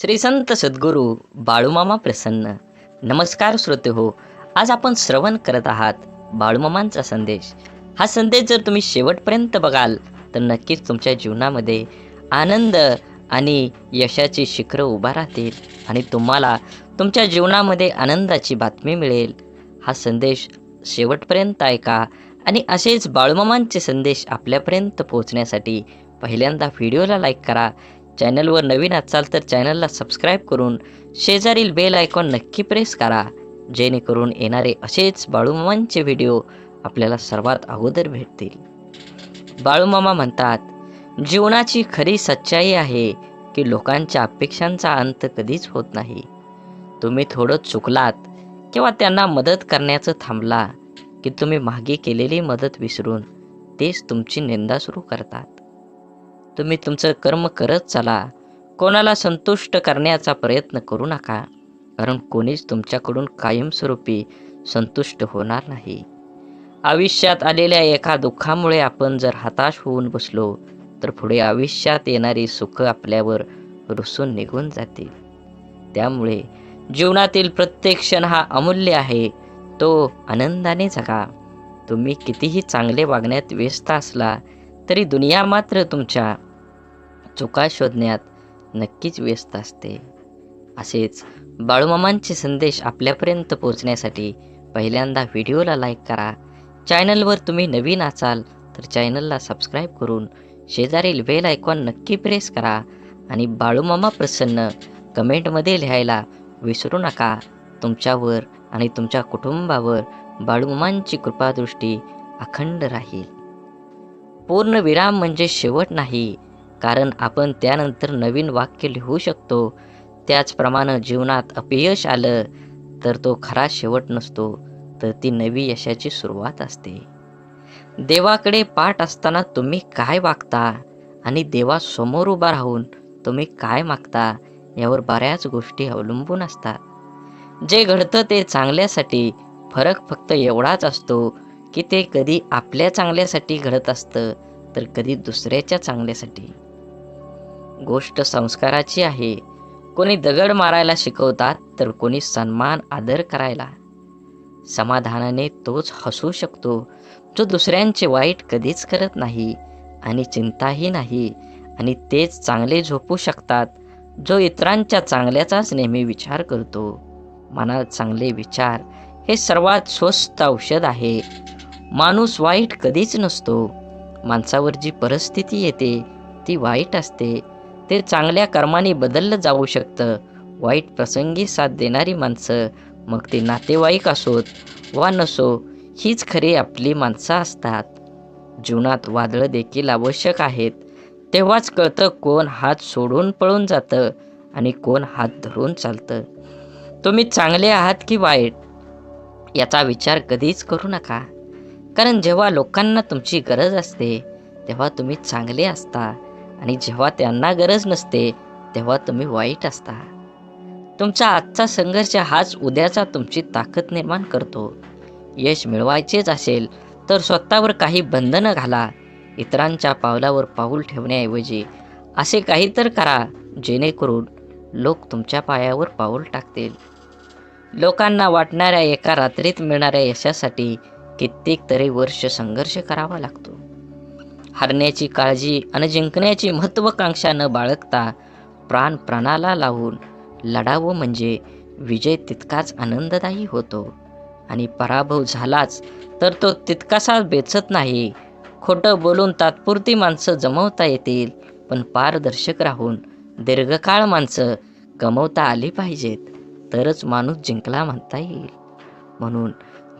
श्री संत सद्गुरू बाळूमामा प्रसन्न. नमस्कार श्रोते हो, आज आपण श्रवण करत आहात बाळूमामांचा संदेश. हा संदेश जर तुम्ही शेवटपर्यंत बघाल तर नक्कीच तुमच्या जीवनामध्ये आनंद आणि यशाची शिखरं उभा राहतील आणि तुम्हाला तुमच्या जीवनामध्ये आनंदाची बातमी मिळेल. हा संदेश शेवटपर्यंत ऐका आणि असेच बाळूमामांचे संदेश आपल्यापर्यंत पोहोचण्यासाठी पहिल्यांदा व्हिडिओला लाईक करा. चॅनलवर नवीन असाल तर चॅनलला सबस्क्राईब करून शेजारील बेल आयकॉन नक्की प्रेस करा, जेणेकरून येणारे असेच बाळूमामांचे व्हिडिओ आपल्याला सर्वात अगोदर भेटतील. बाळूमामा म्हणतात, जीवनाची खरी सच्चाई आहे की लोकांच्या अपेक्षांचा अंत कधीच होत नाही. तुम्ही थोडं चुकलात किंवा त्यांना मदत करण्याचं थांबला की तुम्ही मागे केलेली मदत विसरून तेच तुमची निंदा सुरू करतात. तुम्ही तुमचं कर्म करत चला, कोणाला संतुष्ट करण्याचा प्रयत्न करू नका, कारण कोणीच तुमच्याकडून कायमस्वरूपी संतुष्ट होणार नाही. आयुष्यात आलेल्या एका दुःखामुळे आपण जर हताश होऊन बसलो तर पुढे आयुष्यात येणारी सुख आपल्यावर रुसून निघून जातील. त्यामुळे जीवनातील प्रत्येक क्षण हा अमूल्य आहे, तो आनंदाने जगा. तुम्ही कितीही चांगले वागण्यात व्यस्त असला तरी दुनिया मात्र तुमच्या चुका शोधण्यात नक्कीच व्यस्त असते. असेच बाळूमामांचे संदेश आपल्यापर्यंत पोहोचण्यासाठी पहिल्यांदा व्हिडिओला लाईक करा. चॅनलवर तुम्ही नवीन असाल तर चॅनलला सबस्क्राईब करून शेजारील बेल आयकॉन नक्की प्रेस करा आणि बाळूमामा प्रसन्न कमेंटमध्ये लिहायला विसरू नका. तुमच्यावर आणि तुमच्या कुटुंबावर बाळूमामांची कृपादृष्टी अखंड राहील. पूर्ण विराम म्हणजे शेवट नाही, कारण आपण त्यानंतर नवीन वाक्य लिहू शकतो. त्याचप्रमाणे जीवनात अपयश आलं तर तो खरा शेवट नसतो, तर ती नवी यशाची सुरुवात असते. देवाकडे पाठ असताना तुम्ही काय वागता आणि देवासमोर उभा राहून तुम्ही काय मागता यावर बऱ्याच गोष्टी अवलंबून असतात. जे घडतं ते चांगल्यासाठी. फरक फक्त एवढाच असतो की ते कधी आपल्या चांगल्यासाठी घडत असतं तर कधी दुसऱ्याच्या चांगल्यासाठी. गोष्ट संस्काराची आहे. कोणी दगड मारायला शिकवतात तर कोणी सन्मान आदर करायला. समाधानाने तोच हसू शकतो जो दुसऱ्यांचे वाईट कधीच करत नाही आणि चिंताही नाही, आणि तेच चांगले झोपू शकतात जो इतरांच्या चांगल्याचाच नेहमी विचार करतो. मनात चांगले विचार हे सर्वात स्वस्त औषध आहे. माणूस वाईट कधीच नसतो. माणसावर जी परिस्थिती येते ती वाईट असते. ते चांगल्या कर्माने बदललं जाऊ शकतं. वाईट प्रसंगी साथ देणारी माणसं, मग ते नातेवाईक असोत वा नसो, हीच खरी आपली माणसं असतात. जीवनात वादळं देखील आवश्यक आहेत. तेव्हाच कळतं कोण हात सोडून पळून जातं आणि कोण हात धरून चालतं. तुम्ही चांगले आहात की वाईट याचा विचार कधीच करू नका, कारण जेव्हा लोकांना तुमची गरज असते तेव्हा तुम्ही चांगले असता आणि जेव्हा त्यांना गरज नसते तेव्हा तुम्ही वाईट असता. तुमचा आजचा संघर्ष हाच उद्याचा तुमची ताकद निर्माण करतो. यश मिळवायचेच असेल तर स्वतःवर काही बंधनं घाला. इतरांच्या पावलावर पाऊल ठेवण्याऐवजी असे काही तर करा जेणेकरून लोक तुमच्या पायावर पाऊल टाकतील. लोकांना वाटणाऱ्या एका रात्रीत मिळणाऱ्या यशासाठी कित्येक तरी वर्ष संघर्ष करावा लागतो. हरण्याची काळजी आणि जिंकण्याची महत्त्वाकांक्षा न बाळगता प्राण प्राणाला लावून लढावं म्हणजे विजय तितकाच आनंददायी होतो, आणि पराभव झालाच तर तो तितकासा बेचत नाही. खोटं बोलून तात्पुरती माणसं जमवता येतील, पण पारदर्शक राहून दीर्घकाळ माणसं गमवता आली पाहिजेत, तरच माणूस जिंकला म्हणता येईल. म्हणून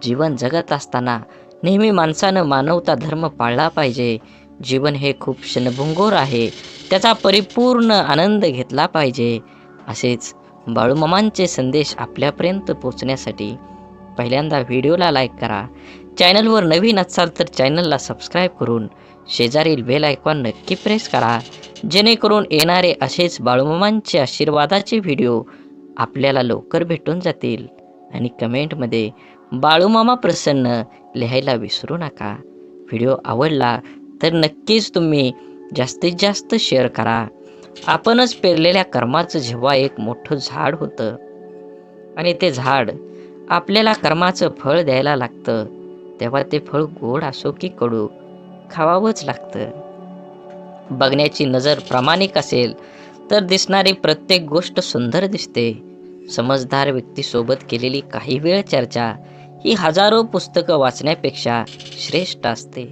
जीवन जगत असताना नेहमी माणसानं मानवता धर्म पाळला पाहिजे. जीवन हे खूप क्षणभंगूर आहे, त्याचा परिपूर्ण आनंद घेतला पाहिजे. असेच बाळूमामांचे संदेश आपल्यापर्यंत पोचण्यासाठी पहिल्यांदा व्हिडिओला लाईक करा. चॅनलवर नवीन असाल तर चॅनलला सबस्क्राईब करून शेजारील बेल आयकॉन नक्की प्रेस करा, जेणेकरून येणारे असेच बाळूमामांचे आशीर्वादाचे व्हिडिओ आपल्याला लवकर भेटून जातील. आणि कमेंटमध्ये बाळूमामा प्रसन्न लिहायला विसरू नका. व्हिडिओ आवडला तर नक्कीच तुम्ही जास्तीत जास्त शेअर करा. आपणच पेरलेल्या कर्माचं जेव्हा एक मोठं झाड होतं आणि ते झाड आपल्याला कर्माचं फळ द्यायला लागतं, तेव्हा ते फळ गोड असो की कडू खावावंच लागतं. बघण्याची नजर प्रामाणिक असेल तर दिसणारी प्रत्येक गोष्ट सुंदर दिसते. समजदार व्यक्तीसोबत केलेली काही वेळ चर्चा ही हजारो पुस्तकं वाचण्यापेक्षा श्रेष्ठ असते.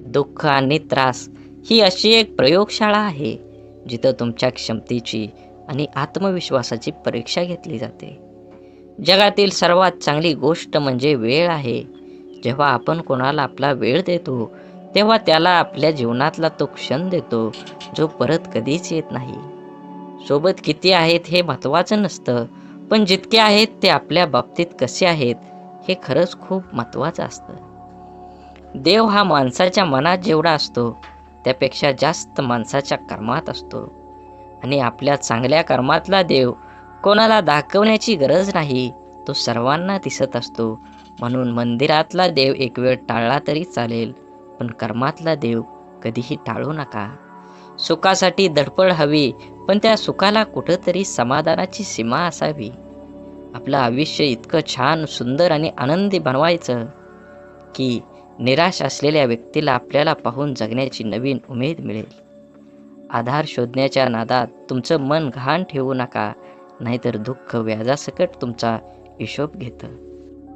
दुःख आणि त्रास ही अशी एक प्रयोगशाळा आहे जिथं तुमच्या क्षमतेची आणि आत्मविश्वासाची परीक्षा घेतली जाते. जगातील सर्वात चांगली गोष्ट म्हणजे वेळ आहे. जेव्हा आपण कोणाला आपला वेळ देतो तेव्हा त्याला आपल्या जीवनातला तो क्षण देतो जो परत कधीच येत नाही. सोबत किती आहेत हे महत्त्वाचं नसतं, पण जितके आहेत ते आपल्या बाबतीत कसे आहेत हे खरंच खूप महत्त्वाचं असतं. देव हा माणसाच्या मनात जेवढा असतो त्यापेक्षा जास्त माणसाच्या कर्मात असतो आणि आपल्या चांगल्या कर्मातला देव कोणाला दाखवण्याची गरज नाही, तो सर्वांना दिसत असतो. म्हणून मंदिरातला देव एक वेळ टाळला तरी चालेल, पण कर्मातला देव कधीही टाळू नका. सुखासाठी धडपड हवी, पण त्या सुखाला कुठंतरी समाधानाची सीमा असावी. आपलं आयुष्य इतकं छान, सुंदर आणि आनंदी बनवायचं की निराश असलेल्या व्यक्तीला आपल्याला पाहून जगण्याची नवीन उमेद मिळेल. आधार शोधण्याच्या नादात तुमचं मन घाण ठेवू नका, नाहीतर दुःख व्याजासकट तुमचा हिशोब घेतं.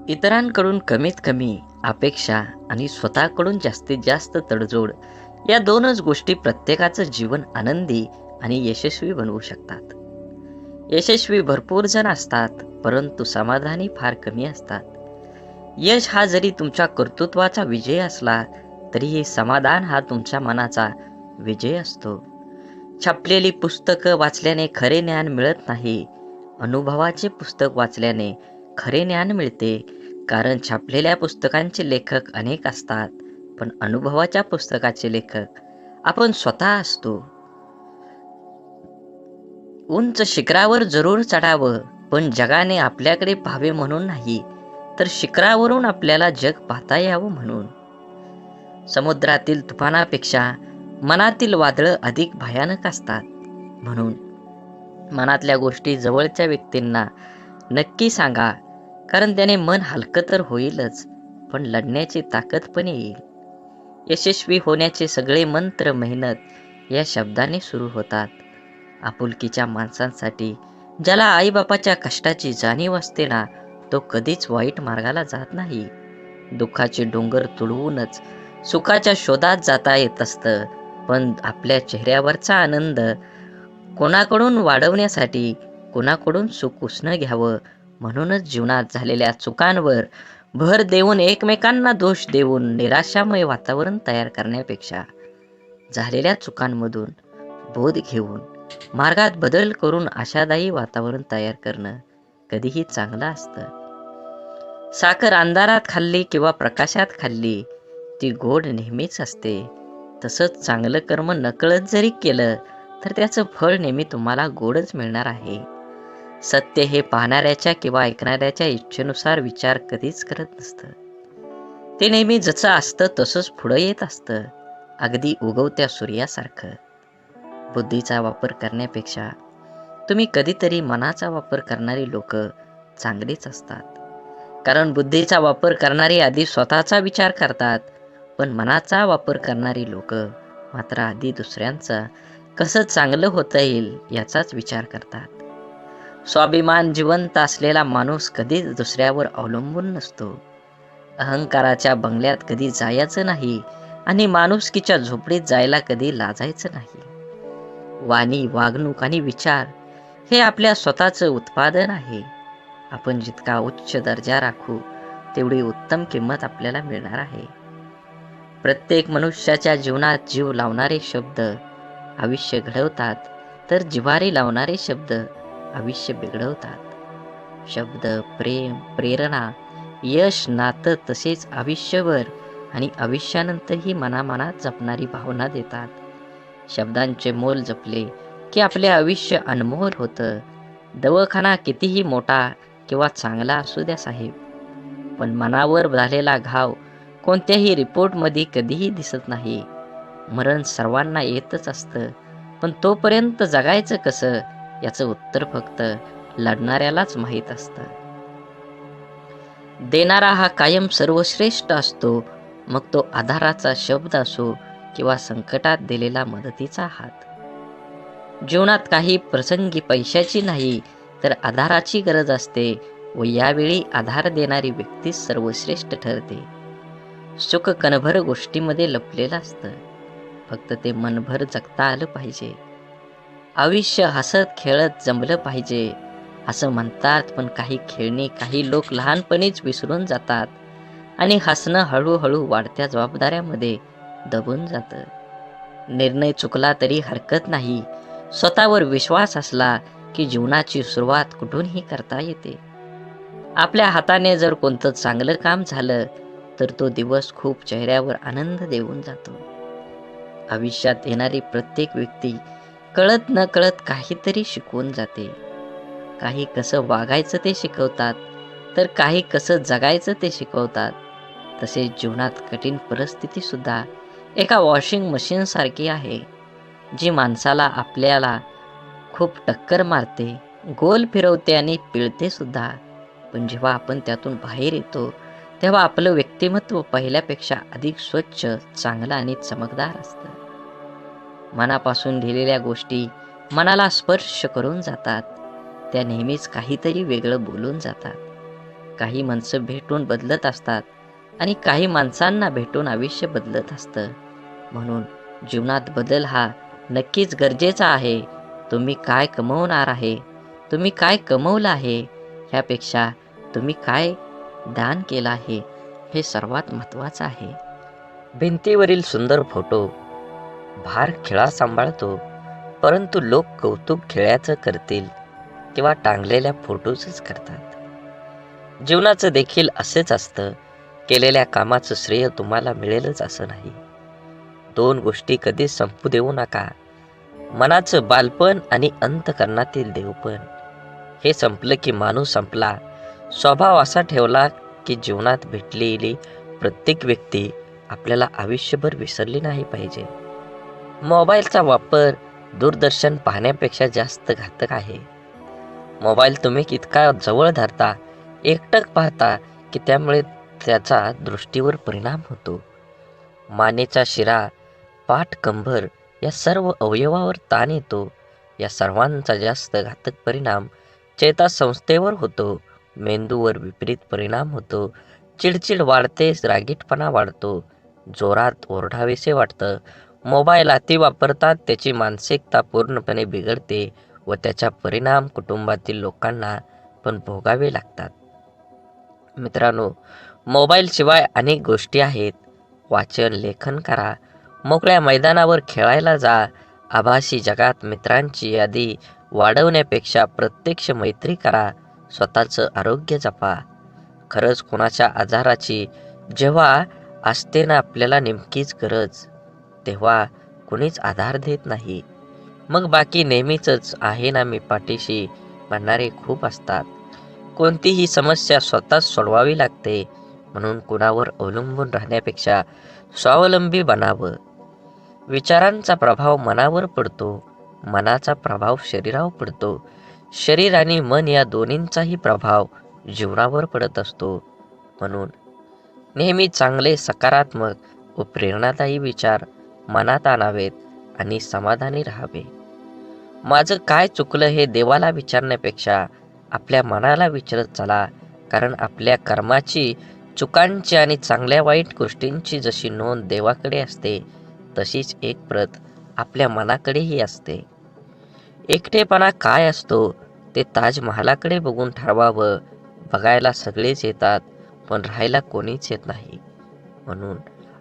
इतरांकडून कमीत कमी अपेक्षा आणि स्वतःकडून जास्तीत जास्त तडजोड या दोनच गोष्टी प्रत्येकाचं जीवन आनंदी आणि यशस्वी बनवू शकतात. यशस्वी भरपूर जण असतात, परंतु समाधानी फार कमी असतात. यश हा जरी तुमच्या कर्तृत्वाचा विजय असला तरीही समाधान हा तुमच्या मनाचा विजय असतो. छापलेली पुस्तकं वाचल्याने खरे ज्ञान मिळत नाही, अनुभवाचे पुस्तक वाचल्याने खरे ज्ञान मिळते. कारण छापलेल्या पुस्तकांचे लेखक अनेक असतात, पण अनुभवाच्या पुस्तकाचे लेखक आपण स्वतः असतो. उंच शिखरावर जरूर चढावं, पण जगाने आपल्याकडे पाहावे म्हणून नाही, तर शिखरावरून आपल्याला जग पाहता यावं म्हणून. समुद्रातील तुफानापेक्षा मनातील वादळं अधिक भयानक असतात. म्हणून मनातल्या गोष्टी जवळच्या व्यक्तींना नक्की सांगा, कारण त्याने मन हलकं तर होईलच, पण लढण्याची ताकद पण येईल. यशस्वी होण्याचे सगळे मंत्र मेहनत या शब्दाने सुरू होतात. आपुलकीच्या माणसांसाठी, ज्याला आईबापाच्या कष्टाची जाणीव असते ना, तो कधीच वाईट मार्गाला जात नाही. दुःखाचे डोंगर तुडवूनच सुखाच्या शोधात जाता येत असतं, पण आपल्या चेहऱ्यावरचा आनंद कोणाकडून वाढवण्यासाठी कोणाकडून सुख उसणं घ्यावं. म्हणूनच जीवनात झालेल्या चुकांवर भर देऊन एकमेकांना दोष देऊन निराशामय वातावरण तयार करण्यापेक्षा झालेल्या चुकांमधून बोध घेऊन मार्गात बदल करून आशादायी वातावरण तयार करणं कधीही चांगलं असतं. साखर अंधारात खाल्ली किंवा प्रकाशात खाल्ली ती गोड नेहमीच असते. तसंच चांगलं कर्म नकळत जरी केलं तर त्याचं फळ नेहमी तुम्हाला गोडच मिळणार आहे. सत्य हे पाहणाऱ्याच्या किंवा ऐकणाऱ्याच्या इच्छेनुसार विचार कधीच करत नसतं. ते नेहमी जसं असतं तसंच पुढं येत असतं, अगदी उगवत्या सूर्यासारखं. बुद्धीचा वापर करण्यापेक्षा तुम्ही कधीतरी मनाचा वापर करणारी लोक चांगलीच असतात. कारण बुद्धीचा वापर करणारी आधी स्वतःचा विचार करतात, पण मनाचा वापर करणारी लोक मात्र आधी दुसऱ्यांचा कसं चांगलं होता येईल याचाच विचार करतात. स्वाभिमान जिवंत असलेला माणूस कधीच दुसऱ्यावर अवलंबून नसतो. अहंकाराच्या बंगल्यात कधी जायचं नाही आणि माणुसकीच्या झोपडीत जायला कधी लाजायचं नाही. वाणी, वागणूक आणि विचार हे आपल्या स्वतःचं उत्पादन आहे. आपण जितका उच्च दर्जा राखू तेवढी उत्तम किंमत आपल्याला मिळणार आहे. प्रत्येक मनुष्याच्या जीवनात जीव लावणारे शब्द आयुष्य घडवतात, तर जिव्हारी लावणारे शब्द आयुष्य बिघडवतात. शब्द, प्रेम, प्रेरणा, यश, नातं तसेच आयुष्यभर आणि आयुष्यानंतरही मनामनात जपणारी भावना देतात. शब्दांचे मोल जपले की आपले आयुष्य अनमोल होतं. दवाखाना कितीही मोठा किंवा चांगला असू द्या साहेब, पण मनावर झालेला घाव कोणत्याही रिपोर्टमध्ये कधीही दिसत नाही. मरण सर्वांना येतच असतं, पण तोपर्यंत जगायचं कसं याचं उत्तर फक्त लढणाऱ्यालाच माहीत असतं. देणारा हा कायम सर्वश्रेष्ठ असतो, मग तो आधाराचा शब्द असो किंवा संकटात दिलेला मदतीचा हात. जीवनात काही प्रसंगी पैशाची नाही तर आधाराची गरज असते व यावेळी आधार देणारी व्यक्ती सर्वश्रेष्ठ ठरते. सुख कणभर गोष्टीमध्ये लपलेलं असतं, फक्त ते मनभर जगता आलं पाहिजे. आयुष्य हसत खेळत जमलं पाहिजे असं म्हणतात, पण काही खेळणी काही लोक लहानपणीच विसरून जातात आणि हसणं हळूहळू वाढत्या जबाबदाऱ्यामध्ये दबून जातं. निर्णय चुकला तरी हरकत नाही, स्वतःवर विश्वास असला की जीवनाची सुरुवात कुठूनही करता येते. आपल्या हाताने जर कोणतं चांगलं काम झालं तर तो दिवस खूप चेहऱ्यावर आनंद देऊन जातो. आयुष्यात येणारी प्रत्येक व्यक्ती कळत न कळत काहीतरी शिकवून जाते. काही कसं वागायचं ते शिकवतात, तर काही कसं जगायचं ते शिकवतात. तसेच जीवनात कठीण परिस्थिती सुद्धा एका वॉशिंग मशीन सारखी आहे, जी माणसाला आपल्याला खूप टक्कर मारते, गोल फिरवते आणि पिळते सुद्धा. पण जेव्हा आपण त्यातून बाहेर येतो तेव्हा आपलं व्यक्तिमत्व पहिल्यापेक्षा अधिक स्वच्छ, चांगलं आणि चमकदार असतं. मनापासून लिहिलेल्या गोष्टी मनाला स्पर्श करून जातात. त्या नेहमीच काहीतरी वेगळं बोलून जातात. काही माणसं भेटून बदलत असतात आणि काही माणसांना भेटून आयुष्य बदलत असतं. म्हणून जीवनात बदल हा नक्कीच गरजेचा आहे. तुम्ही काय कमवणार आहे, तुम्ही काय कमवलं आहे, ह्यापेक्षा तुम्ही काय दान केलं आहे हे सर्वात महत्त्वाचं आहे. भिंतीवरील सुंदर फोटो भार खिळा सांभाळतो, परंतु लोक कौतुक खिळ्याचं करतील किंवा टांगलेल्या फोटोचंच करतात. जीवनाचं देखील असेच असतं. केलेल्या कामाचं श्रेय तुम्हाला मिळेलच असं नाही. दोन गोष्टी कधीच संपू देऊ नका, मनाचं बालपण आणि अंतःकरणातील देवपण. हे संपलं की माणूस संपला. स्वभाव असा ठेवला की जीवनात भेटलेली प्रत्येक व्यक्ती आपल्याला आयुष्यभर विसरली नाही पाहिजे. मोबाईलचा वापर दूरदर्शन पाहण्यापेक्षा जास्त घातक आहे. मोबाईल तुम्ही इतका जवळ धरता, एकटक पाहता की त्यामुळे त्याचा दृष्टीवर परिणाम होतो. मानेचा शिरा, पाठ, कंबर या सर्व अवयवावर ताण येतो. या सर्वांचा जास्त घातक परिणाम चेतासंस्थेवर होतो. मेंदूवर विपरीत परिणाम होतो. चिडचिड वाढते, रागीटपणा वाढतो, जोरात ओरडावेसे वाटतं. मोबाईल अति वापरतात त्याची मानसिकता पूर्णपणे बिघडते व त्याचा परिणाम कुटुंबातील लोकांना पण भोगावे लागतात. मित्रांनो, मोबाईलशिवाय अनेक गोष्टी आहेत. वाचन, लेखन करा, मोकळ्या मैदानावर खेळायला जा. आभासी जगात मित्रांची यादी वाढवण्यापेक्षा प्रत्यक्ष मैत्री करा. स्वतःचं आरोग्य जपा. खरंच कोणाच्या आजाराची जेव्हा असते ना आपल्याला नेमकीच गरज, तेव्हा कुणीच आधार देत नाही. मग बाकी नेहमीच आहे ना मी पाठीशी म्हणणारे खूप असतात. कोणतीही समस्या स्वतःच सोडवावी लागते, म्हणून कुणावर अवलंबून राहण्यापेक्षा स्वावलंबी बनावं. विचारांचा प्रभाव मनावर पडतो, मनाचा प्रभाव शरीरावर पडतो, शरीर आणि मन या दोन्हींचाही प्रभाव जीवनावर पडत असतो. म्हणून नेहमी चांगले, सकारात्मक व प्रेरणादायी विचार मनात आणावेत आणि समाधानी राहावे. माझं काय चुकलं हे देवाला विचारण्यापेक्षा आपल्या मनाला विचारत चला, कारण आपल्या कर्माची, चुकांची आणि चांगल्या वाईट गोष्टींची जशी नोंद देवाकडे असते, तशीच एक प्रत आपल्या मनाकडेही असते. एकटेपणा काय असतो ते ताजमहालाकडे बघून ठरवावं. बघायला सगळेच येतात, पण राहायला कोणीच येत नाही. म्हणून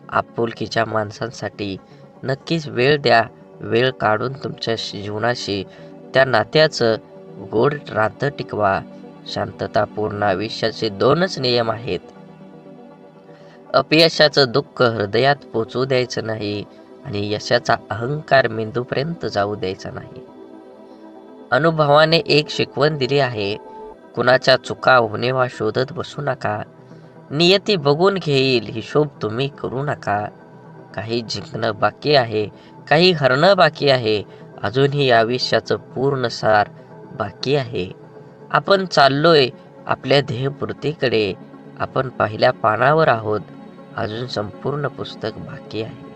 आपुलकीच्या माणसांसाठी नक्कीच वेळ द्या. वेळ काढून तुमच्या जीवनाशी, त्या नात्याचं गोड नातं टिकवा. शांततापूर्ण आयुष्याचे दोनच नियम आहेत. अपयशाचं दुःख हृदयात पोचू द्यायचं नाही आणि यशाचा अहंकार मेंदूपर्यंत जाऊ द्यायचा नाही. अनुभवाने एक शिकवण दिली आहे, कुणाच्या चुका होणेवा शोधत बसू नका. नियती बघून घेईल, हिशोब तुम्ही करू नका. काही जिंकणं बाकी आहे, काही हरणं बाकी आहे, अजूनही आयुष्याचं पूर्ण सार बाकी आहे. आपण चाललोय आपल्या ध्येयपूर्तीकडे. आपण पहिल्या पानावर आहोत. अजून संपूर्ण पुस्तक बाकी आहे.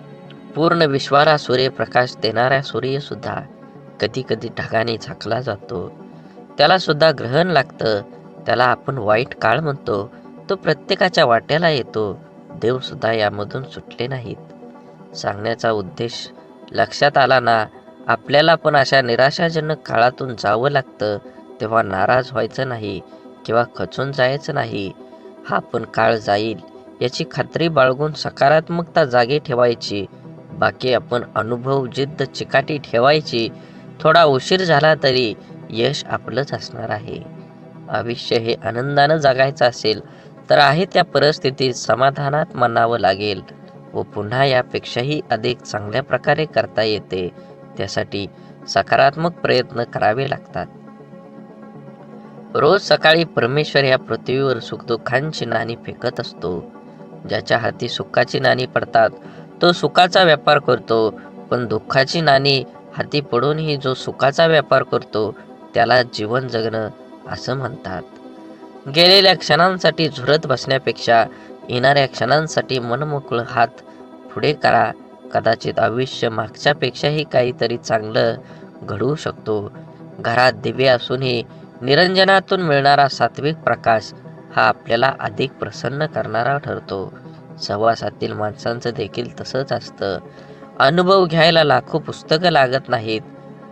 पूर्ण विश्वाला सूर्यप्रकाश देणारा सूर्य सुद्धा कधी कधी ढगाने झाकला जातो. त्याला सुद्धा ग्रहण लागतं. त्याला आपण वाईट काळ म्हणतो. तो प्रत्येकाच्या वाट्याला येतो. देव सुद्धा यामधून सुटले नाहीत. सांगण्याचा उद्देश लक्षात आला ना? आपल्याला पण अशा निराशाजनक काळातून जावं लागतं, तेव्हा नाराज व्हायचं नाही किंवा खचून जायचं नाही. हा पण काळ जाईल याची खात्री बाळगून सकारात्मकता जागी ठेवायची. बाकी आपण अनुभव, जिद्द, चिकाटी ठेवायची. थोडा उशीर झाला तरी यश आपलंच असणार आहे. आयुष्य हे आनंदानं जगायचं असेल तर आहे त्या परिस्थितीत समाधानात मानावं लागेल व पुन्हा यापेक्षाही अधिक चांगल्या प्रकारे करता येते. त्यासाठी सकारात्मक प्रयत्न करावे लागतात. रोज सकाळी परमेश्वर या पृथ्वीवर सुखदुःखांची नाणी फेकत असतो. ज्याच्या हाती सुखाची नाणी पडतात तो सुखाचा व्यापार करतो, पण दुःखाची नाणी हाती पडूनही जो सुखाचा व्यापार करतो त्याला जीवन जगणं असं म्हणतात. गेलेल्या क्षणांसाठी झुरत बसण्यापेक्षा येणाऱ्या क्षणांसाठी मनमोकळं हात पुढे करा. कदाचित आयुष्य मागच्यापेक्षाही काहीतरी चांगलं घडवू शकतो. घरात दिवे असूनही निरंजनातून मिळणारा सात्विक प्रकाश हा आपल्याला अधिक प्रसन्न करणारा ठरतो. सहवासातील माणसांचं देखील तसंच असतं. अनुभव घ्यायला लाखो पुस्तकं लागत नाहीत,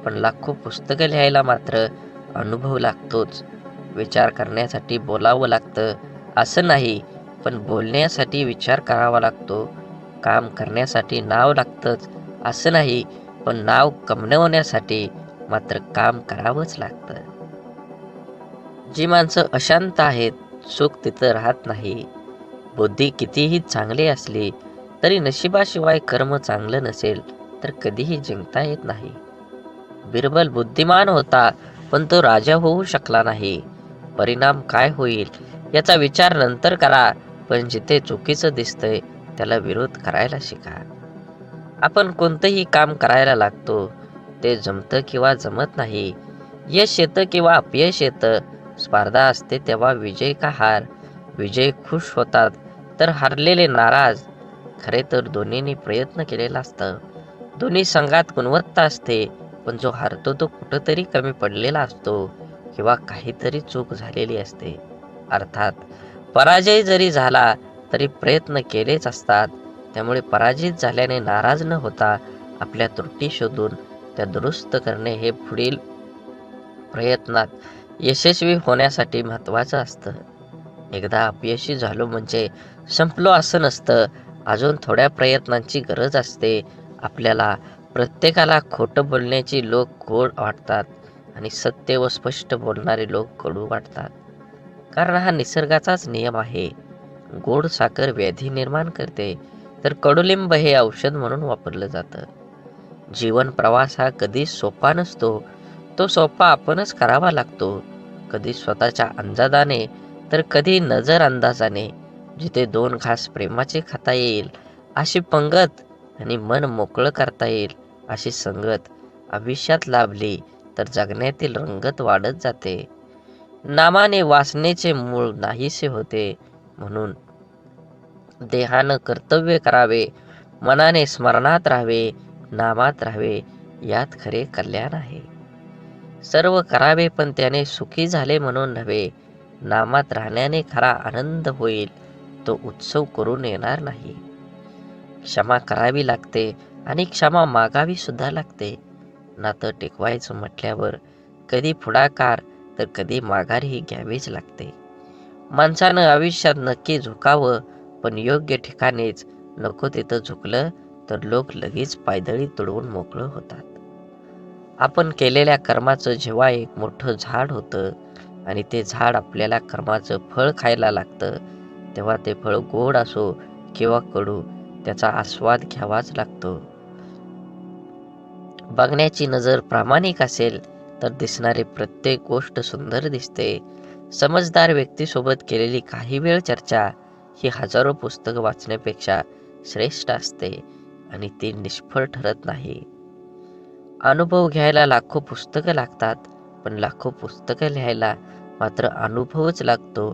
पण लाखो पुस्तकं लिहायला मात्र अनुभव लागतोच. विचार करण्यासाठी बोलावं लागतं असं नाही, पण बोलण्यासाठी विचार करावा लागतो. काम करण्यासाठी नाव लागतंच असं नाही, पण नाव कमवण्यासाठी मात्र काम करावंच लागतं. जी माणसं अशांत आहेत, सुख तिथं राहत नाही. बुद्धी कितीही चांगली असली तरी नशिबाशिवाय कर्म चांगलं नसेल तर कधीही जिंकता येत नाही. बिरबल बुद्धिमान होता, पण तो राजा होऊ शकला नाही. परिणाम काय होईल याचा विचार नंतर करा, पण जिथे चुकीचं दिसतंय त्याला विरोध करायला शिका. आपण कोणतंही काम करायला लागतो, ते जमतं किंवा जमत नाही, यश येतं किंवा अपयश येतं, स्पर्धा असते तेव्हा विजय का हार, विजय खुश होतात तर हारलेले नाराज. खरे तर दोन्हींनी प्रयत्न केलेला असतं. दोन्ही संघात गुणवत्ता असते, पण जो हारतो तो कुठंतरी कमी पडलेला असतो किंवा काहीतरी चूक झालेली असते. अर्थात पराजय जरी झाला तरी प्रयत्न केलेच असतात. त्यामुळे पराजित झाल्याने नाराज न होता आपल्या त्रुटी शोधून त्या दुरुस्त करणे हे पुढील प्रयत्नात यशस्वी होण्यासाठी महत्त्वाचं असतं. एकदा अपयशी झालो म्हणजे संपलो असं नसतं. अजून थोड्या प्रयत्नांची गरज असते. आपल्याला प्रत्येकाला खोटं बोलण्याची लोक गोड वाटतात आणि सत्य व स्पष्ट बोलणारे लोक कडू वाटतात. कारण हा निसर्गाचाच नियम आहे. गोड साखर व्याधी निर्माण करते, तर कडुलिंब हे औषध म्हणून वापरलं जातं. जीवन प्रवास हा कधी सोपा नसतो. तो सोपा आपणच करावा लागतो. कधी स्वतःच्या अंदाजाने तर कधी नजर अंदाजाने. जिथे 2 घास प्रेमाचे खाता येईल अशी पंगत आणि मन मोकळं करता येईल अशी संगत आयुष्यात लाभली तर जगण्यातील रंगत वाढत जाते. नामाने वासनेचे मूळ नाहीसे होते. म्हणून देहानं कर्तव्य करावे, मनाने स्मरणात राहावे, नामात राहावे, यात खरे कल्याण आहे. सर्व करावे पण त्याने सुखी झाले म्हणून नव्हे. नामात राहण्याने खरा आनंद होईल, तो उत्सव करून येणार नाही. क्षमा करावी लागते आणि क्षमा मागावी सुद्धा लागते. नातं टिकवायचं म्हटल्यावर कधी पुढाकार तर कधी माघारही घ्यावीच लागते. माणसानं आयुष्यात नक्की झुकावं, पण योग्य ठिकाणीच. नको तिथं झुकलं तर लोक लगेच पायदळी तुडवून मोकळं होतात. आपण केलेल्या कर्माचं जेव्हा एक मोठं झाड होतं आणि ते झाड आपल्याला कर्माचं फळ खायला लागतं, तेव्हा ते फळ गोड असो किंवा कडू, त्याचा आस्वाद घ्यावाच लागतो. बघण्याची नजर प्रामाणिक असेल तर दिसणारी प्रत्येक गोष्ट सुंदर दिसते. समजदार व्यक्तीसोबत केलेली काही वेळ चर्चा ही हजारो पुस्तकं वाचण्यापेक्षा श्रेष्ठ असते आणि ती निष्फळ ठरत नाही. अनुभव घ्यायला लाखो पुस्तकं लागतात, पण लाखो पुस्तकं लिहायला मात्र अनुभवच लागतो.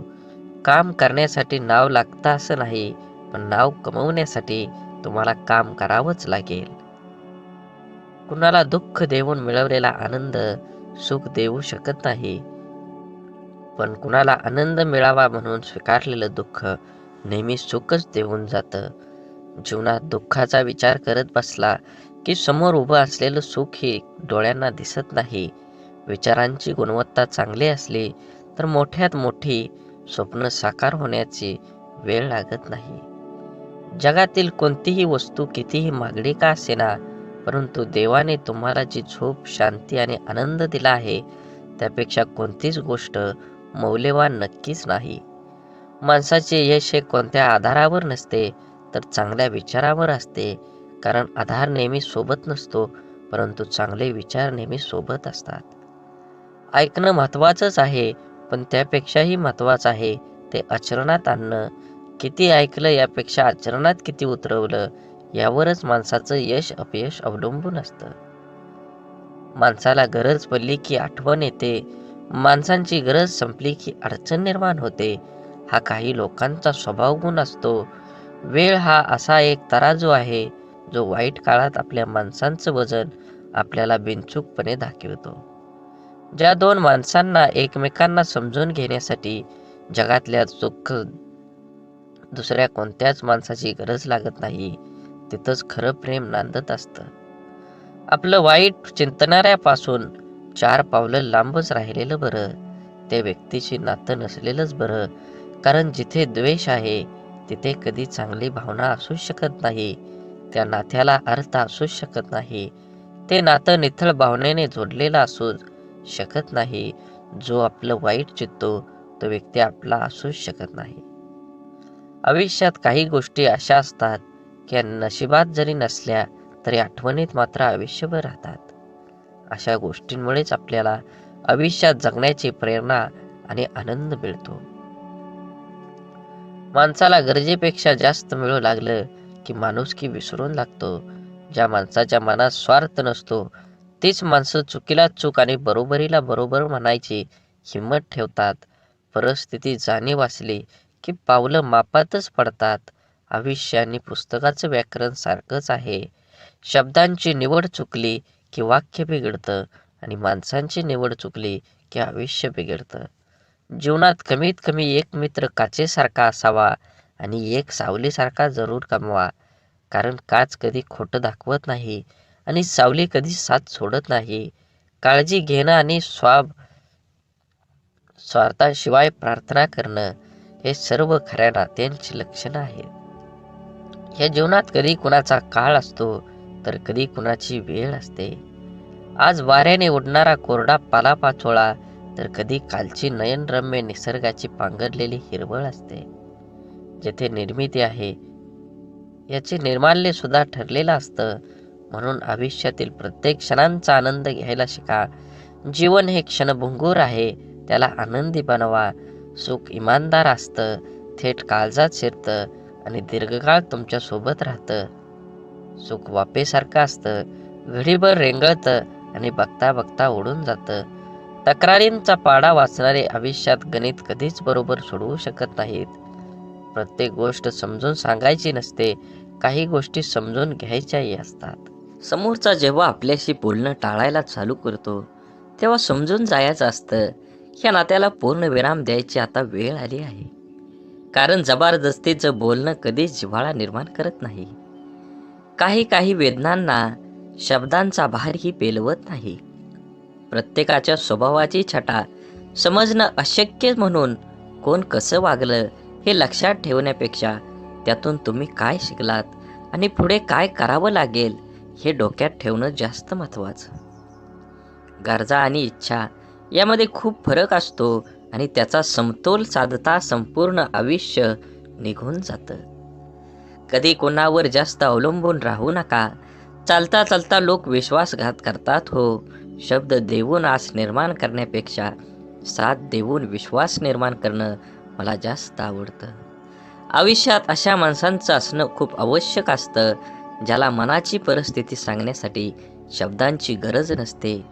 काम करण्यासाठी नाव लागतं असं नाही, पण नाव कमवण्यासाठी तुम्हाला काम करावंच लागेल. कुणाला दुःख देऊन मिळवलेला आनंद सुख देऊ शकत नाही, पण कुणाला आनंद मिळावा म्हणून स्वीकारलेलं दुःख नेहमी सुखच देऊन जातं. जीवनात दुःखाचा विचार करत बसला की समोर उभं असलेलं सुख ही डोळ्यांना दिसत नाही. विचारांची गुणवत्ता चांगली असली तर मोठ्यात मोठी स्वप्न साकार होण्याची वेळ लागत नाही. जगातील कोणतीही वस्तू कितीही महागडी का असेना, परंतु देवाने तुम्हाला जी झोप, शांती आणि आनंद दिला आहे, त्यापेक्षा कोणतीच गोष्ट मौल्यवान नक्कीच नाही. माणसाचे यश हे कोणत्या आधारावर नसते, तर चांगल्या विचारावर असते. कारण आधार नेहमी सोबत नसतो, परंतु चांगले विचार नेहमी सोबत असतात. ऐकणं महत्त्वाचंच आहे, पण त्यापेक्षाही महत्त्वाचं आहे ते आचरणात आणणं. किती ऐकलं यापेक्षा आचरणात किती उतरवलं यावरच माणसाचं यश अपयश अवलंबून असतं. माणसाला गरज पडली की आठवण येते, माणसांची गरज संपली की अडचण निर्माण होते. हा काही लोकांचा स्वभाव गुण असतो. वेळ हा असा एक तराजू आहे जो वाईट काळात आपल्या माणसांचं वजन आपल्याला बिनचूकपणे दाखवतो. ज्या दोन माणसांना एकमेकांना समजून घेण्यासाठी जगातल्या दुःख दुसऱ्या कोणत्याच माणसाची गरज लागत नाही, तिथंच खरं प्रेम नांदत असतं. आपलं वाईट चिंतणाऱ्यापासून 4 पावलं लांबच राहिलेलं बरं. त्या व्यक्तीशी नातं नसलेलंच बरं. कारण जिथे द्वेष आहे तिथे कधी चांगली भावना असू शकत नाही. त्या नात्याला अर्थ असू शकत नाही. ते नातं निथळ भावनेने जोडलेलं असू शकत नाही. जो आपलं वाईट चित्तो तो व्यक्ती आपला असू शकत नाही. आयुष्यात काही गोष्टी अशा असतात की नशिबात जरी नसल्या तरी आठवणीत मात्र आयुष्यभर राहतात. अशा गोष्टींमुळेच आपल्याला आयुष्यात जगण्याची प्रेरणा आणि आनंद मिळतो. माणसाला गरजेपेक्षा जास्त मिळू लागलं की माणुसकी विसरून लागतो. ज्या माणसाच्या मनात स्वार्थ नसतो तीच माणसं चुकीला चूक आणि बरोबरीला बरोबर म्हणायची हिंमत ठेवतात. परिस्थिती जाणीव असली की पावलं मापातच पडतात. आयुष्य आणि पुस्तकाचं व्याकरण सारखंच आहे. शब्दांची निवड चुकली की वाक्य बिघडतं आणि माणसांची निवड चुकली की आयुष्य बिघडतं. जीवनात कमीत कमी एक मित्र काचेसारखा असावा आणि एक सावलीसारखा जरूर कमवा. कारण काच कधी खोटं दाखवत नाही आणि सावली कधी साथ सोडत नाही. काळजी घेणं आणि स्वार्थाशिवाय प्रार्थना करणं हे सर्व खऱ्या नात्यांची लक्षणं आहेत. या जीवनात कधी कुणाचा काळ असतो तर कधी कुणाची वेळ असते. आज वाऱ्याने उडणारा कोरडा पालापाचोळा तर कधी कालची नयनरम्य निसर्गाची पांघरलेली हिरवळ असते. जेथे निर्मिती आहे याचे निर्माल्य सुद्धा ठरलेलं असतं. म्हणून आयुष्यातील प्रत्येक क्षणांचा आनंद घ्यायला शिका. जीवन हे क्षणभंगूर आहे, त्याला आनंदी बनवा. सुख इमानदार असतं, थेट काळजात शिरतं आणि दीर्घकाळ तुमच्या सोबत राहतं. सुख वाफेसारखं असतं, घडीभर रेंगळतं आणि बघता बघता उडून जातं. तक्रारींचा पाडा वाचणारे आयुष्यात गणित कधीच बरोबर सोडवू शकत नाहीत. प्रत्येक गोष्ट समजून सांगायची नसते, काही गोष्टी समजून घ्यायच्याही असतात. समोरचा जेव्हा आपल्याशी बोलणं टाळायला चालू करतो तेव्हा समजून जायचं असतं ह्या नात्याला पूर्ण विराम द्यायची आता वेळ आली आहे. कारण जबरदस्तीचं बोलणं कधीच जिव्हाळा निर्माण करत नाही. काही वेदनांना शब्दांचा भारही पेलवत नाही. प्रत्येकाच्या स्वभावाची छटा समजणं अशक्य म्हणून कोण कसं वागलं हे लक्षात ठेवण्यापेक्षा त्यातून तुम्ही काय शिकलात आणि पुढे काय करावं लागेल हे डोक्यात ठेवणं जास्त महत्त्वाचं. गरजा आणि इच्छा यामध्ये खूप फरक असतो आणि त्याचा समतोल साधता संपूर्ण आयुष्य निघून जातं. कधी कोणावर जास्त अवलंबून राहू नका. चालता चालता लोक विश्वासघात करतात हो. शब्द देऊन आस निर्माण करण्यापेक्षा साथ देऊन विश्वास निर्माण करणं मला जास्त आवडतं. आयुष्यात अशा माणसांचं असणं खूप आवश्यक असतं ज्याला मनाची परिस्थिती सांगण्यासाठी शब्दांची गरज नसते.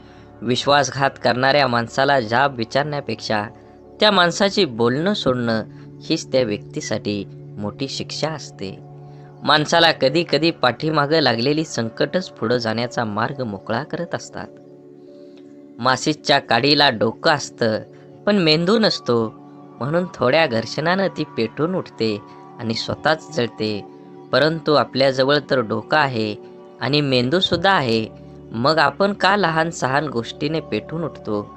विश्वासघात करणाऱ्या माणसाला जाब विचारण्यापेक्षा त्या माणसाची बोलणं सोडणं हीच त्या व्यक्तीसाठी मोठी शिक्षा असते. माणसाला कधी कधी पाठीमागं लागलेली संकटच पुढं जाण्याचा मार्ग मोकळा करत असतात. माशीच्या काडीला डोकं असतं पण मेंदू नसतो, म्हणून थोड्या घर्षणानं ती पेटून उठते आणि स्वतःच जळते. परंतु आपल्याजवळ तर डोकं आहे आणि मेंदू सुद्धा आहे, मग आपण का लहान सहान गोष्टीने पेटून उठतो?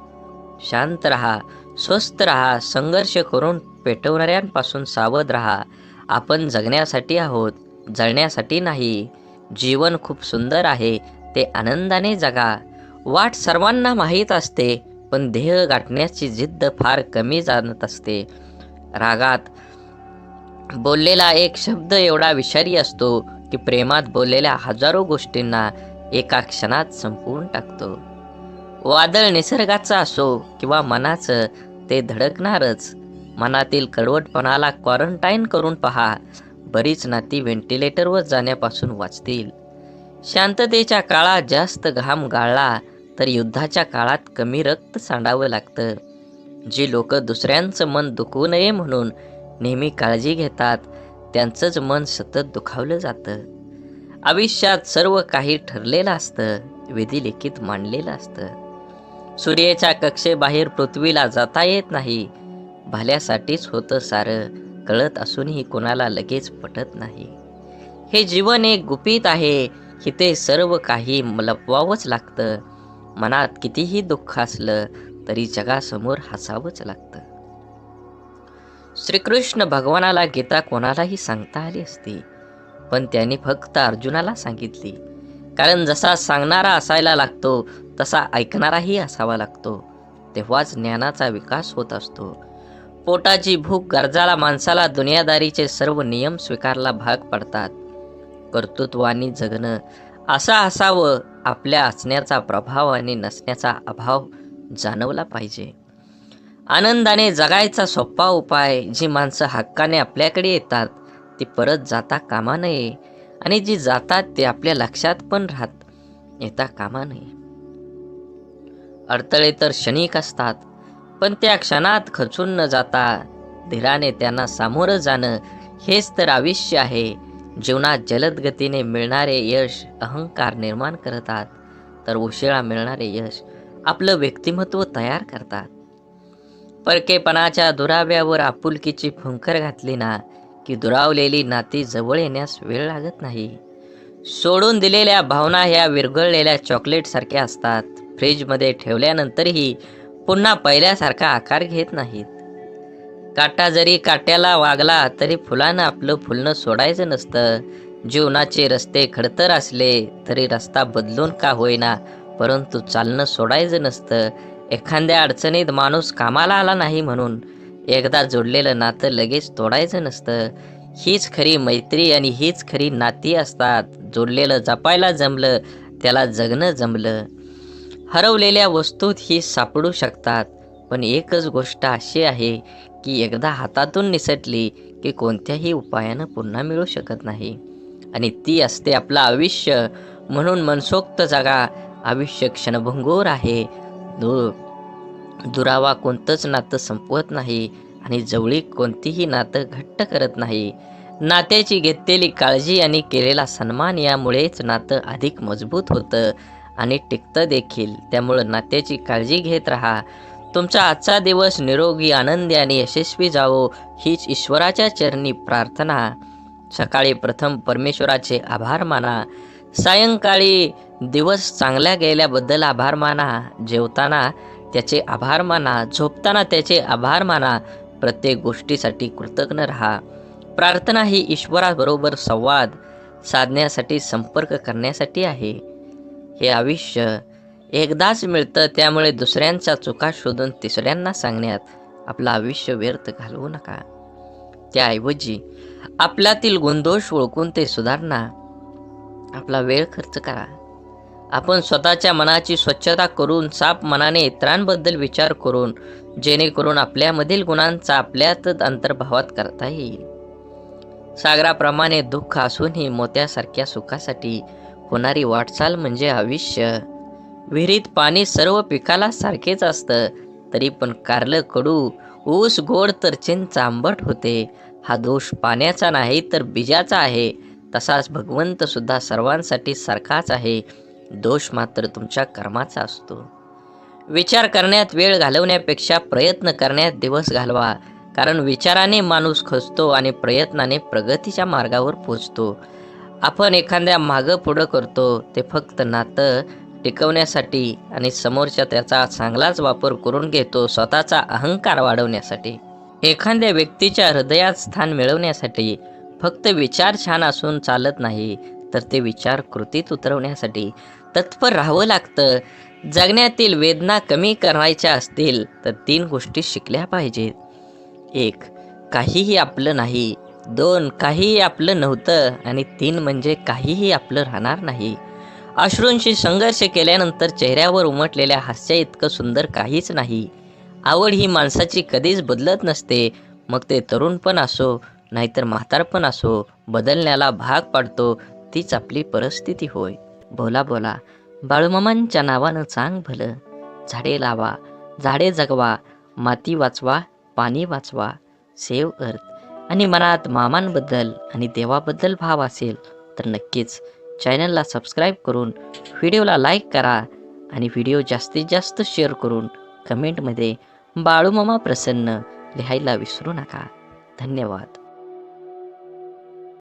शांत राहा, स्वस्थ राहा, संघर्ष करून पेटवणाऱ्यांपासून सावध राहा. आपण जगण्यासाठी आहोत, जळण्यासाठी नाही. जीवन खूप सुंदर आहे, ते आनंदाने जगा. वाट सर्वांना माहीत असते, पण ध्येय गाठण्याची जिद्द फार कमी जाणत असते. रागात बोललेला एक शब्द एवढा विषारी असतो की प्रेमात बोललेल्या हजारो गोष्टींना एका क्षणात संपवून टाकतो. वादळ निसर्गाचं असो किंवा मनाचं, ते धडकणारच. मनातील कडवटपणाला क्वारंटाईन करून पहा, बरीच नाती व्हेंटिलेटरवर जाण्यापासून वाचतील. शांततेच्या काळात जास्त घाम गाळला तर युद्धाच्या काळात कमी रक्त सांडावं लागतं. जी लोक दुसऱ्यांचं मन दुखवू नये म्हणून नेहमी काळजी घेतात, त्यांचंच मन सतत दुखावलं जातं. आयुष्यात सर्व काही ठरलेलं असतं, विधिलिखित मांडलेलं असतं. सूर्याच्या कक्षेबाहेर पृथ्वीला जाता येत नाही. भल्यासाठीच होतं सारं, कळत असूनही कोणाला लगेच पटत नाही. हे जीवन एक गुपित आहे, इथे सर्व काही लपवावंच लागतं. मनात कितीही दुःख असलं तरी जगासमोर हसावंच लागतं. श्रीकृष्ण भगवानाला गीता कोणालाही सांगता आली असती, पण त्यांनी फक्त अर्जुनाला सांगितली. कारण जसा सांगणारा असायला लागतो तसा ऐकणाराही असावा लागतो, तेव्हाच ज्ञानाचा विकास होत असतो. पोटाची भूक गरजाला माणसाला दुनियादारीचे सर्व नियम स्वीकारला भाग पडतात. कर्तृत्वानी जगणं असं असावं, आपल्या असण्याचा प्रभाव आणि नसण्याचा अभाव जाणवला पाहिजे. आनंदाने जगायचा सोपा उपाय, जी माणसं हक्काने आपल्याकडे येतात ती परत जाता कामा नये, आणि जी जातात ते आपल्या लक्षात पण येता कामा नये. अडथळे तर क्षणिक असतात, पण त्या क्षणात खचून न जाता धीराने त्यांना सामोरं जाणं हेच तर आयुष्य आहे. जीवनात जलद गतीने मिळणारे यश अहंकार निर्माण करतात, तर उशिरा मिळणारे यश आपलं व्यक्तिमत्व तयार करतात. परकेपणाच्या दुराव्यावर आपुलकीची फुंकर घातली ना की दुरावलेली नाती जवळ येण्यास वेळ लागत नाही. सोडून दिलेल्या भावना ह्या विरघळलेल्या चॉकलेटसारख्या असतात. फ्रीजमध्ये ठेवल्यानंतरही पुन्हा पहिल्यासारखा आकार घेत नाहीत. काटा जरी काट्याला वागला तरी फुलानं आपलं फुलणं सोडायचं नसतं. जीवनाचे रस्ते खडतर असले तरी रस्ता बदलून का होईना, परंतु चालणं सोडायचं नसतं. एखाद्या अडचणीत माणूस कामाला आला नाही म्हणून एकदा जोडलेलं नातं लगेच तोडायचं नसतं. हीच खरी मैत्री आणि हीच खरी नाती असतात. जोडलेलं जपायला जमलं, त्याला जगणं जमलं. हरवलेल्या वस्तूत ही सापडू शकतात, पण एकच गोष्ट अशी आहे की एकदा हातातून निसटली की कोणत्याही उपायानं पुन्हा मिळू शकत नाही, आणि ती असते आपलं आयुष्य. म्हणून मनसोक्त जगा. आयुष्य क्षणभंगूर आहे. दुरावा कोणतंच नातं संपवत नाही आणि जवळीक कोणतीही नातं घट्ट करत नाही. नात्याची घेतलेली काळजी आणि केलेला सन्मान यामुळेच नातं अधिक मजबूत होतं आणि टिकतं देखील. त्यामुळं नात्याची काळजी घेत राहा. तुमचा आजचा दिवस निरोगी, आनंदी आणि यशस्वी जावो हीच ईश्वराच्या चरणी प्रार्थना. सकाळी प्रथम परमेश्वराचे आभार माना. सायंकाळी दिवस चांगल्या गेल्याबद्दल आभार माना. जेवताना त्याचे आभार माना. झोपताना त्याचे आभार माना. प्रत्येक गोष्टीसाठी कृतज्ञ राहा. प्रार्थना ही ईश्वराबरोबर संवाद साधण्यासाठी, संपर्क करण्यासाठी आहे. हे आयुष्य एकदाच मिळतं, त्यामुळे दुसऱ्यांच्या चुका शोधून तिसऱ्यांना सांगण्यात आपलं आयुष्य व्यर्थ घालवू नका. त्याऐवजी आपल्यातील गुणदोष ओळखून ते सुधारणा आपला वेळ खर्च करा. आपण स्वतःच्या मनाची स्वच्छता करून साफ मनाने इतरांबद्दल विचार करून, जेणेकरून आपल्यामधील गुणांचा आपल्यातच अंतर्भावात करता येईल. सागराप्रमाणे दुःख असूनही मोत्यासारख्या सुखासाठी होणारी वाटचाल म्हणजे आयुष्य. विहिरीत पाणी सर्व पिकाला सारखेच असतं, तरी पण कारलं कडू, ऊस गोड तर चिंच आंबट होते. हा दोष पाण्याचा नाही तर बीजाचा आहे. तसाच भगवंत सुद्धा सर्वांसाठी सारखाच आहे. दोष मात्र तुमच्या कर्माचा असतो. विचार करण्यात वेळ घालवण्यापेक्षा प्रयत्न करण्यात दिवस घालवा. कारण विचाराने माणूस खचतो आणि प्रयत्नाने प्रगतीच्या मार्गावर पोचतो. आपण एखाद्या मागं पुढं करतो ते फक्त नातं टिकवण्यासाठी आणि समोरच्या त्याचा चांगलाच वापर करून घेतो स्वतःचा अहंकार वाढवण्यासाठी. एखाद्या व्यक्तीच्या हृदयात स्थान मिळवण्यासाठी. फक्त विचार छान असून चालत नाही, तर ते विचार कृतीत उतरवण्यासाठी तत्पर राहावं लागतं. जगण्यातील वेदना कमी करायच्या असतील तर 3 गोष्टी शिकल्या पाहिजेत. 1. काहीही आपलं नाही. 2. काहीही आपलं नव्हतं. आणि 3 म्हणजे काहीही आपलं राहणार नाही. अश्रूंशी संघर्ष केल्यानंतर चेहऱ्यावर उमटलेल्या हास्य इतकं सुंदर काहीच नाही. आवड ही माणसाची कधीच बदलत नसते. मग ते तरुणपण असो नाहीतर म्हातारपण असो, बदलण्याला भाग पाडतो तीच आपली परिस्थिती होय. बोला बोला बाळूमामांच्या नावानं चांग भलं. झाडे लावा, झाडे जगवा, माती वाचवा, पाणी वाचवा. सेव्ह अर्थ. आणि मनात मामांबद्दल आणि देवाबद्दल भाव असेल तर नक्कीच चॅनलला सबस्क्राईब करून व्हिडिओला लाईक करा आणि व्हिडिओ जास्तीत जास्त शेअर करून कमेंटमध्ये बाळूमामा प्रसन्न लिहायला विसरू नका. धन्यवाद.